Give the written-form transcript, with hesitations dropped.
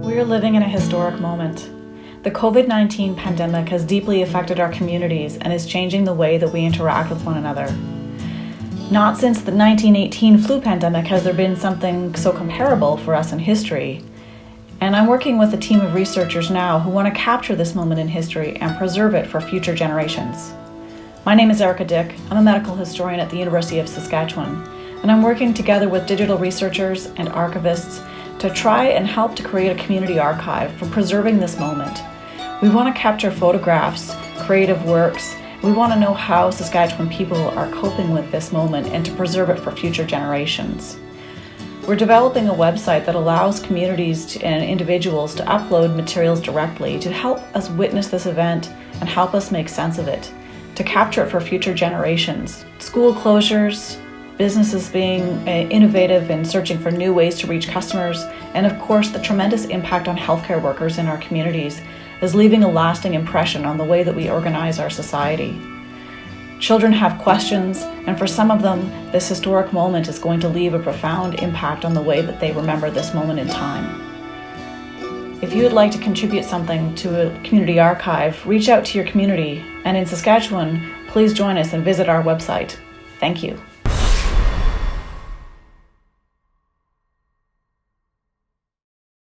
We are living in a historic moment. The COVID-19 pandemic has deeply affected our communities and is changing the way that we interact with one another. Not since the 1918 flu pandemic has there been something so comparable for us in history. And I'm working with a team of researchers now who want to capture this moment in history and preserve it for future generations. My name is Erika Dyck. I'm a medical historian at the University of Saskatchewan, and I'm working together with digital researchers and archivists to try and help to create a community archive for preserving this moment. We want to capture photographs, creative works. We want to know how Saskatchewan people are coping with this moment and to preserve it for future generations. We're developing a website that allows communities and individuals to upload materials directly to help us witness this event and help us make sense of it, to capture it for future generations. School closures, businesses being innovative and searching for new ways to reach customers, and of course the tremendous impact on healthcare workers in our communities is leaving a lasting impression on the way that we organize our society. Children have questions, and for some of them, this historic moment is going to leave a profound impact on the way that they remember this moment in time. If you would like to contribute something to a community archive, reach out to your community, and in Saskatchewan, please join us and visit our website. Thank you.